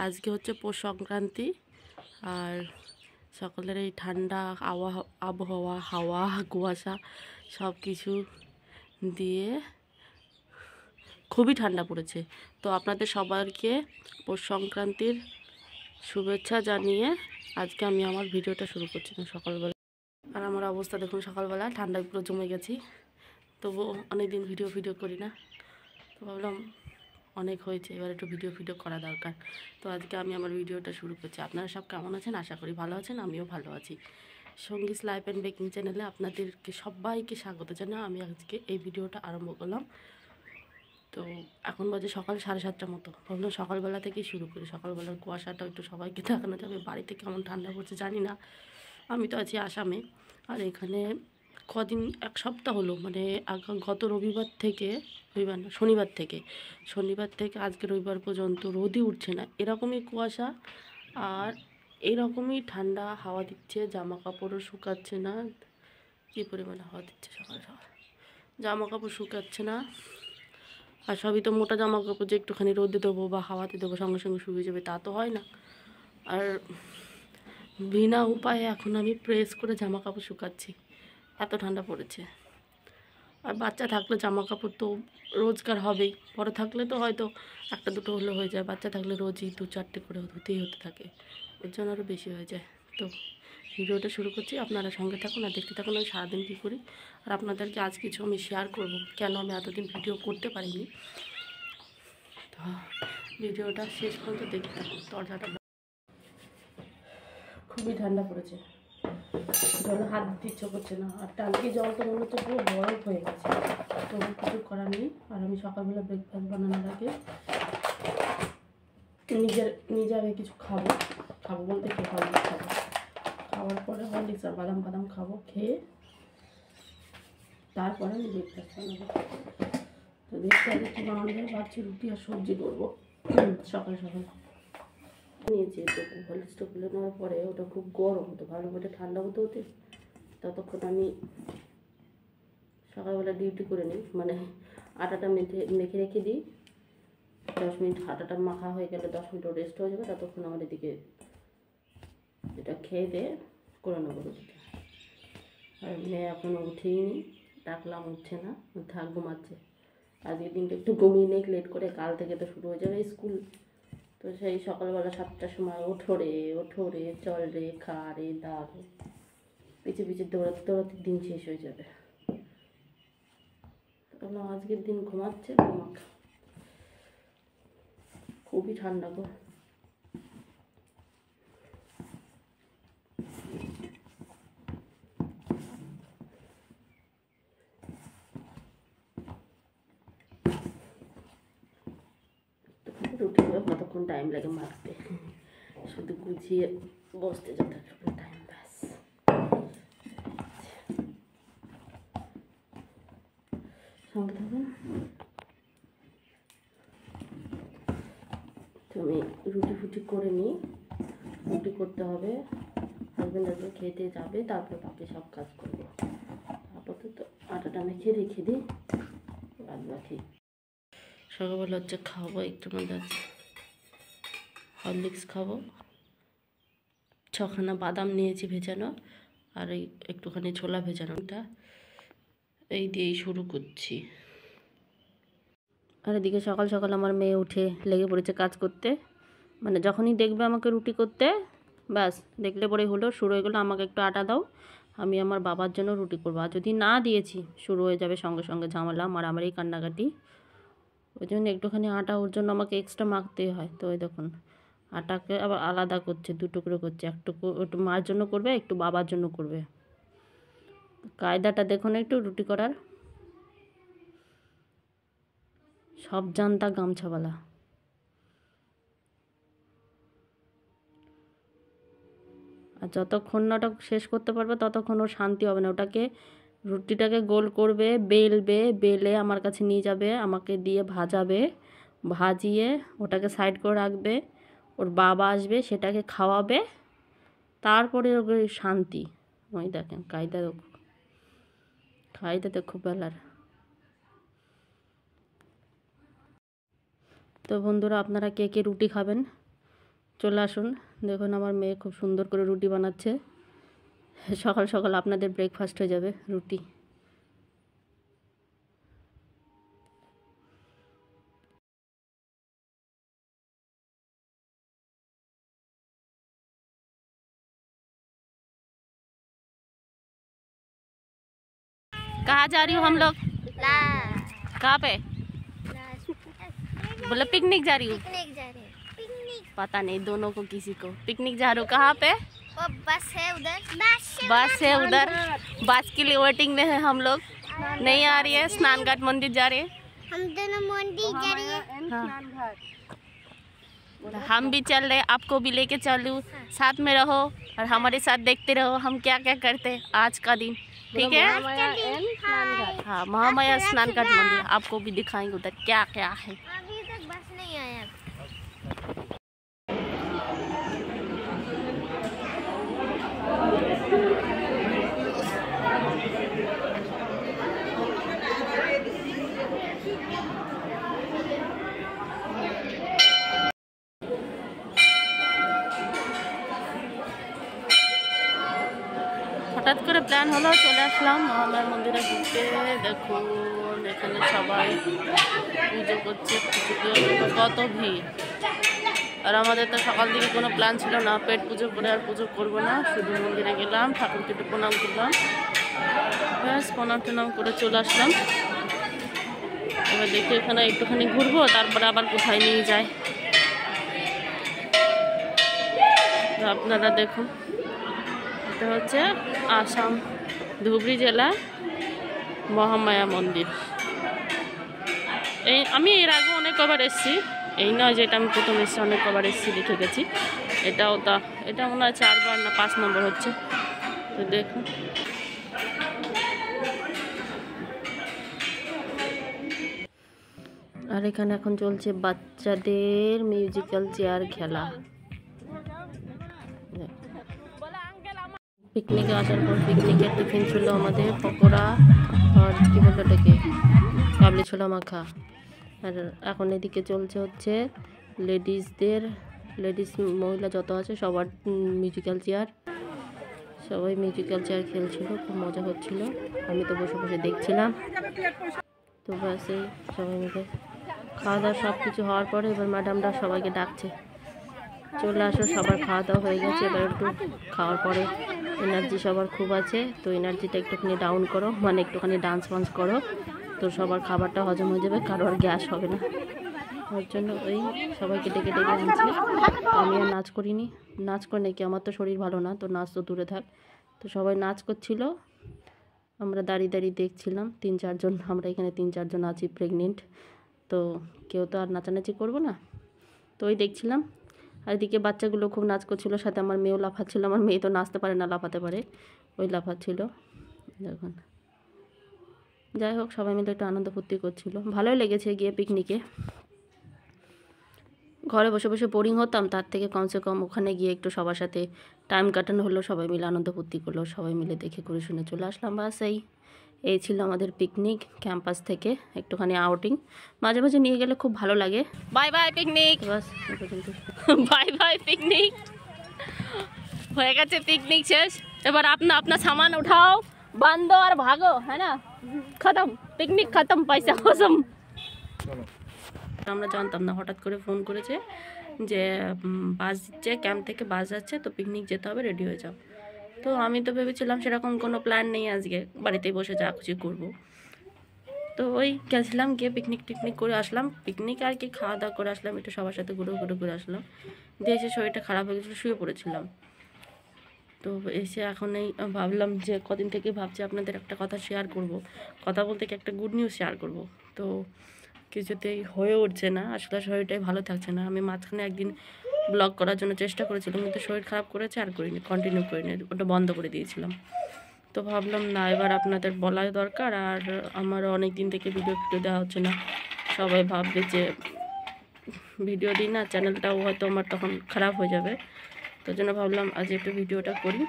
আজকে হচ্ছে পৌষ সংক্রান্তি। আর সকলের এই ঠান্ডা আবহাওয়া, হাওয়া, কুয়াশা সব কিছু দিয়ে খুবই ঠান্ডা পড়েছে। তো আপনাদের সবাইকে পৌষ সংক্রান্তির শুভেচ্ছা জানিয়ে আজকে আমি আমার ভিডিওটা শুরু করছি সকালবেলা। আর আমার অবস্থা দেখুন, সকালবেলা ঠান্ডায় পুরো জমে গেছি। তবুও অনেকদিন ভিডিও করি না, তো ভাবলাম অনেক হয়েছে, এবার একটু ভিডিও করা দরকার। তো আজকে আমি আমার ভিডিওটা শুরু করছি। আপনারা সব কেমন আছেন? আশা করি ভালো আছেন, আমিও ভালো আছি। সঙ্গীস লাইফ অ্যান্ড বেকিং চ্যানেলে আপনাদেরকে সবাইকে স্বাগত জানাই। আমি আজকে এই ভিডিওটা আরম্ভ করলাম। তো এখন বাজে সকাল 7:30টার মতো। ভাবলাম সকালবেলা থেকেই শুরু করি। সকালবেলার কুয়াশাটা একটু সবাইকে দেখানো যাবে। বাড়িতে কেমন ঠান্ডা পড়ছে জানি না, আমি তো আছি আসামে। আর এখানে কদিন, এক সপ্তাহ হলো, মানে গত রবিবার থেকে, রবিবার না, শনিবার থেকে আজকে রবিবার পর্যন্ত রোদই উঠছে না। এরকমই কুয়াশা আর এরকমই ঠান্ডা হাওয়া দিচ্ছে, জামা কাপড়ও শুকাচ্ছে না। কী পরিমাণে হাওয়া দিচ্ছে সকাল সকাল, জামা কাপড় শুকাচ্ছে না। আর সবই তো মোটা জামা কাপড়, যে একটুখানি রোদে দেবো বা হাওয়াতে দেবো সঙ্গে সঙ্গে শুকিয়ে যাবে, তা তো হয় না। আর বিনা উপায়ে এখন আমি প্রেস করে জামা কাপড় শুকাচ্ছি, এত ঠান্ডা পড়েছে। আর বাচ্চা থাকলে জামা কাপড় তো রোজগার হবেই, বড় থাকলে তো হয়তো একটা দুটো হলে হয়ে যায়, বাচ্চা থাকলে রোজই 2-4টে করে ধুতেই হতে থাকে, এর জন্য আরও বেশি হয়ে যায়। তো ভিডিওটা শুরু করছি, আপনারা সঙ্গে থাকুন আর দেখতে থাকুন আমি সারাদিন কী করি। আর আপনাদেরকে আজ কিছু আমি শেয়ার করব, কেন আমি এতদিন ভিডিও করতে পারিনি। তো ভিডিওটা শেষ পর্যন্ত দেখতে থাকুন। দরজাটা খুবই ঠান্ডা পড়েছে, জলে হাত দিতে ইচ্ছে করছে না। আর টাঙ্কি জল তো মনে হচ্ছে পুরো বরফ হয়ে গেছে, তো কিছু করার নেই। আর আমি সকালবেলা ব্রেকফাস্ট বানানোর আগে নিজে আগে কিছু খাবো বলতে কি হরলিক্স খাবো। খাওয়ার পরে হরলিক্স আর বাদাম খাবো, খেয়ে তারপরে আমি ব্রেকফাস্ট বানাবো। তো দেখতে আগে কী বানানো যায়, ভাবছি রুটি আর সবজি করবো সকাল সকাল। নিয়েছি একটু হরলিক্সটা খুলে নেওয়ার পরে ওটা খুব গরম, তো ভালো করে ঠান্ডা হতে ততক্ষণ আমি সকালবেলা ডিউটি করে নিই, মানে আটাটা মেখে রেখে দিই। 10 মিনিট আটাটা মাখা হয়ে গেলে 10 মিনিট রেস্ট হয়ে যাবে, ততক্ষণ আমার এদিকে এটা খেয়ে দিয়ে করে নেবো রুটিটা। আর মেয়ে এখনও উঠেই নি, ডাকলাম উঠছে না, থাক ঘুমাচ্ছে। আজকের দিনটা একটু ঘুমিয়ে নেই লেট করে, কাল থেকে তো শুরু হয়ে যাবে স্কুল। তো সেই সকালবেলা 7টার সময় ওঠো রে চল রে খা রে দা রে, পিছিয়ে দৌড়াতে দিন শেষ হয়ে যাবে। আজকের দিন ঘুমাচ্ছে, ঘুমাক। খুবই ঠান্ডা গো। রুটি কতক্ষণ টাইম লাগে মাখতে, শুধু গুছিয়ে বসতে যতক্ষণ টাইম, ব্যাস। সঙ্গে থাকুন। তো আমি রুটি করে নিই, রুটি করতে হবে, হাজব্যান্ড আজকে খেতে যাবে, তারপর বাকি সব কাজ করবো। আপাতত আটাটা মেখে রেখে দিই, বাদ বাকি সকালবেলা হচ্ছে খাবো। একটু মধ্যে হরলিক্স খাবো, 6খানা বাদাম নিয়েছি ভেজানো, আর এই একটুখানি ছোলা ভেজানোটা, এই দিয়েই শুরু করছি। আর এদিকে সকাল সকাল আমার মেয়ে উঠে লেগে পড়েছে কাজ করতে, মানে যখনই দেখবে আমাকে রুটি করতে, ব্যাস দেখলে পরেই হলো, শুরু হয়ে গেলো আমাকে একটু আটা দাও, আমি আমার বাবার জন্য রুটি করবো। আর যদি না দিয়েছি শুরু হয়ে যাবে সঙ্গে সঙ্গে ঝামেলা, আমারই কান্নাকাটি। ওই জন্য একটুখানি আটা ওর জন্য আমাকে এক্সট্রা মাখতেই হয়। তো ওই দেখুন আটাকে আবার আলাদা করছে, 2 টুকরো করছে, একটু মার জন্য করবে, একটু বাবার জন্য করবে। কায়দাটা দেখুন একটু রুটি করার, সব জানতা গামছাওয়ালা। আর যতক্ষণ না ওটা শেষ করতে পারবে ততক্ষণ ওর শান্তি হবে না। রুটিটাকে গোল করবে, বেলে আমার কাছে নিয়ে যাবে, আমাকে দিয়ে ভাজিয়ে ওটাকে সাইড করে রাখবে। ওর বাবা আসবে, সেটাকে খাওয়াবে, তারপরে ওর শান্তি। ওই দেখেন কায়দা দেখো বেলার। তো বন্ধুরা, আপনারা কে কে রুটি খাবেন চলে আসুন, দেখুন আমার মেয়ে খুব সুন্দর করে রুটি বানাচ্ছে। সকাল সকাল আপনাদের ব্রেকফাস্ট হয়ে যাবে রুটি। कहाँ जा रही हो हम लोग? कहाँ पे? बोले पिकनिक जा रही हूँ। पता नहीं दोनों को किसी को पिकनिक जा रही हूँ। कहाँ पे? वो बस है उधर। बस है उधर। बस के लिए वेटिंग में है हम लोग। नहीं आ रही है। स्नान घाट मंदिर जा रहे हैं। हम दोनों मंदिर जा रहे हैं। हाँ। हम भी चल रहे, आपको भी लेके चलूँ, साथ में रहो और हमारे साथ देखते रहो हम क्या क्या करते हैं आज का दिन। ठीक है? हाँ, महामाया स्नान घाट मंदिर आपको भी दिखाएंगे उधर क्या क्या है। अभी तक बस नहीं आया। হঠাৎ করে প্ল্যান হলো, চলে আসলাম মহামায়া মন্দিরে ঘুরতে। দেখুন এখানে সবাই পুজো করছে, কত ভিড়। আর আমাদের তো সকাল থেকে কোনো প্ল্যান ছিল না, পেট পুজো করে আর পুজো করবো না, শুধু মন্দিরে গেলাম, ঠাকুরকে একটু প্রণাম করলাম, ব্যাস প্রণাম টনাম করে চলে আসলাম। এবার দেখি এখানে একটুখানি ঘুরবো, তারপরে আবার কোথায় নিয়ে যায় আপনারা দেখুন। এটা হচ্ছে আসাম ধুবড়ী জেলা মহামায়া মন্দির। আমি এর আগে অনেক কবার এসেছি, এই নয় যেটা আমি প্রথম এসেছি, অনেক কবার এসেছি, দেখে গেছি। এটা মনে হয় 4বার না 5 নম্বর হচ্ছে। তো দেখুন আর এখানে এখন চলছে বাচ্চাদের মিউজিক্যাল চেয়ার খেলা। পিকনিকে আসার পর পিকনিকের টিফিন ছিল আমাদের পকোড়া আর কী বলতো এটাকে কাবলি ছোলা মাখা। আর এখন এদিকে চলছে হচ্ছে লেডিস মহিলা যত আছে সবার মিউজিক্যাল চেয়ার, সবাই মিউজিক্যাল চেয়ার খেলছিল, খুব মজা হচ্ছিল। আমি তো বসে বসে দেখছিলাম। তো ব্যাস এই সবাই মিলে খাওয়া দাওয়া সব কিছু হওয়ার পরে এবার ম্যাডামরা সবাইকে ডাকছে, চলে আসো, সবার খাওয়া দাওয়া হয়ে গেছে। এবার একটু খাওয়ার পরে এনার্জি সবার খুব আছে, তো এনার্জিটা একটুখানি ডাউন করো, মানে একটুখানি ডান্স ফান্স করো, তো সবার খাবারটা হজম হয়ে যাবে, কারো আর গ্যাস হবে না। ওর জন্য ওই সবাইকে ডেকে ডেকে আনছি। আমি আর নাচ করিনি, নাচ করে নাকি আমার তো শরীর ভালো না, তো নাচ তো দূরে থাক। তো সবাই নাচ করছিল, আমরা দাঁড়িয়ে দাঁড়িয়ে দেখছিলাম। 3-4 জন, আমরা এখানে 3-4 জন আছি প্রেগনেন্ট, তো কেউ তো আর নাচানাচি করবো না, তো ওই দেখছিলাম। আর এদিকে বাচ্চাগুলো খুব নাচ করছিল, সাথে আমার মেয়েও লাফাচ্ছিল। আমার মেয়ে তো নাচতে পারে না, লাফাতে পারে, ওই লাফাচ্ছিল। দেখুন যাই হোক সবাই মিলে একটু আনন্দ ফুর্তি করছিল, ভালোই লেগেছে গিয়ে পিকনিকে। ঘরে বসে বসে বোরিং হতাম, তার থেকে কমসে কম ওখানে গিয়ে একটু সবার সাথে টাইম কাটানো হলো, সবাই মিলে আনন্দ ফুর্তি করলো, সবাই মিলে দেখে করে শুনে চলে আসলাম। বাস এই ছিল আমাদের পিকনিক ক্যাম্পাস থেকে একটুখানি আউটিং। মাঝে মাঝে নিয়ে গেলে খুব ভালো লাগে। বাই বাই পিকনিক, বাস বাই বাই পিকনিক হয়ে গেছে, পিকনিক শেষ। এবার अपना सामान उठाओ, बांधो और भागो, है ना, खत्म पिकनिक खत्म, पैसा खत्म। আমরা জানতাম না, হঠাৎ করে ফোন করেছে যে বাস দিচ্ছে, ক্যাম্প থেকে বাস যাচ্ছে, তো পিকনিক যেতে হবে, রেডি হয়ে যাও। তো আমি তো ভেবেছিলাম সেরকম কোনো প্ল্যান নেই, আজকে বাড়িতেই বসে যা খুশি করবো। তো ওই গেছিলাম, গিয়ে টিকনিক করে আসলাম। পিকনিক আর কি খাওয়া দাওয়া করে আসলাম, একটু সবার সাথে ঘুরে আসলাম। দিয়ে এসে শরীরটা খারাপ হয়ে গেছিলো, শুয়ে পড়েছিলাম। তো এসে এখন এই ভাবলাম যে কদিন থেকে ভাবছি আপনাদের একটা কথা শেয়ার করব, কথা বলতে কি একটা গুড নিউজ শেয়ার করব। তো কিছুতেই হয়ে উঠছে না, আসলে শরীরটাই ভালো থাকছে না। আমি মাঝখানে একদিন ব্লগ করার জন্য চেষ্টা করেছিলাম, কিন্তু শরীর খারাপ করেছে, আর করিনি, কন্টিনিউ করিনি, ওটা বন্ধ করে দিয়েছিলাম। তো ভাবলাম না, এবার আপনাদের বলাই দরকার। আর আমারও অনেক দিন থেকে ভিডিও দেওয়া হচ্ছে না, সবাই ভাববে যে ভিডিও দিই না, চ্যানেলটাও হয়তো আমার তখন খারাপ হয়ে যাবে। তো জন্য ভাবলাম আজ একটু ভিডিওটা করি।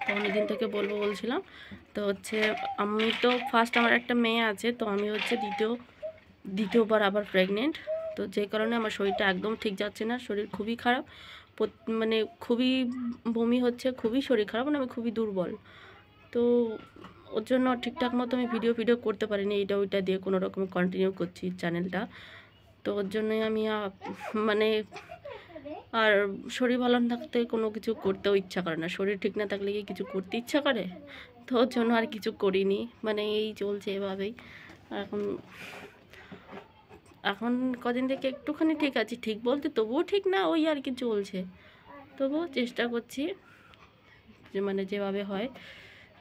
তো অনেকদিন থেকে বলছিলাম। তো হচ্ছে আমি তো ফার্স্ট, আমার একটা মেয়ে আছে, তো আমি হচ্ছে দ্বিতীয়বার আবার প্রেগনেন্ট। তো যে কারণে আমার শরীরটা একদম ঠিক যাচ্ছে না, শরীর খুবই খারাপ, মানে খুবই বমি হচ্ছে, খুবই শরীর খারাপ, মানে আমি খুবই দুর্বল। তো ওর জন্য ঠিকঠাক মতো আমি ভিডিও করতে পারিনি, এইটা ওইটা দিয়ে কোনো রকম কন্টিনিউ করছি চ্যানেলটা। তো ওর জন্যই আমি মানে আর শরীর ভালো না থাকতে কোনো কিছু করতেও ইচ্ছা করে না, শরীর ঠিক না থাকলে কি কিছু করতে ইচ্ছা করে? তো ওর জন্য আর কিছু করিনি, মানে এই চলছে এভাবেই। এখন এখন কদিন থেকে একটুখানি ঠিক আছি, ঠিক বলতে তবুও ঠিক না, ওই আর কি চলছে, তবুও চেষ্টা করছি যে মানে যেভাবে হয়।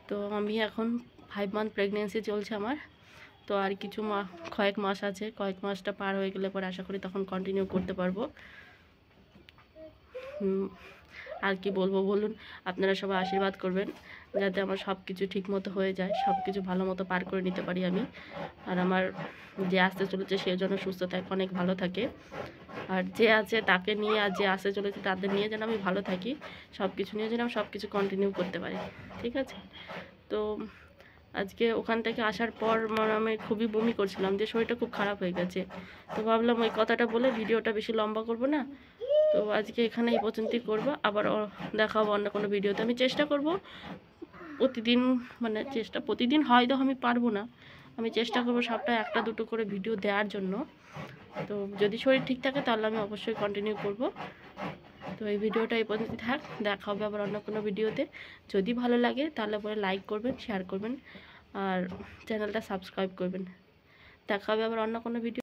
তো আমি এখন 5 মান্থ প্রেগনেন্সি চলছে আমার। তো আর কিছু কয়েক মাস আছে, কয়েক মাসটা পার হয়ে গেলে পরে আশা করি তখন কন্টিনিউ করতে পারবো। আর কি বলবো বলুন, আপনারা সবাই আশীর্বাদ করবেন যাতে আমার সব কিছু ঠিক মতো হয়ে যায়, সব কিছু ভালো মতো পার করে নিতে পারি আমি। আর আমার যে আসতে চলেছে সে যেন সুস্থ থাকে, অনেক ভালো থাকে। আর যে আছে তাকে নিয়ে, আর যে আসতে চলেছে তাদের নিয়ে যেন আমি ভালো থাকি, সব কিছু নিয়ে যেন আমি সব কিছু কন্টিনিউ করতে পারি, ঠিক আছে? তো আজকে ওখান থেকে আসার পর আমি খুবই বমি করছিলাম, যে শরীরটা খুব খারাপ হয়ে গেছে। তো ভাবলাম ওই কথাটা বলে ভিডিওটা বেশি লম্বা করব না, তো আজকে এখানে এই পর্যন্তই করবো। আবার দেখাবো অন্য কোনো ভিডিওতে। আমি চেষ্টা করব প্রতিদিন, মানে প্রতিদিন হয়তো আমি পারবো না, আমি চেষ্টা করবো সপ্তাহে একটা দুটো করে ভিডিও দেওয়ার জন্য। তো যদি শরীর ঠিক থাকে তাহলে আমি অবশ্যই কন্টিনিউ করব। তো এই ভিডিওটা এই পর্যন্ত থাক, দেখা হবে আবার অন্য কোনো ভিডিওতে। যদি ভালো লাগে তাহলে পরে লাইক করবেন, শেয়ার করবেন আর চ্যানেলটা সাবস্ক্রাইব করবেন। দেখা হবে আবার অন্য কোনো ভিডিও।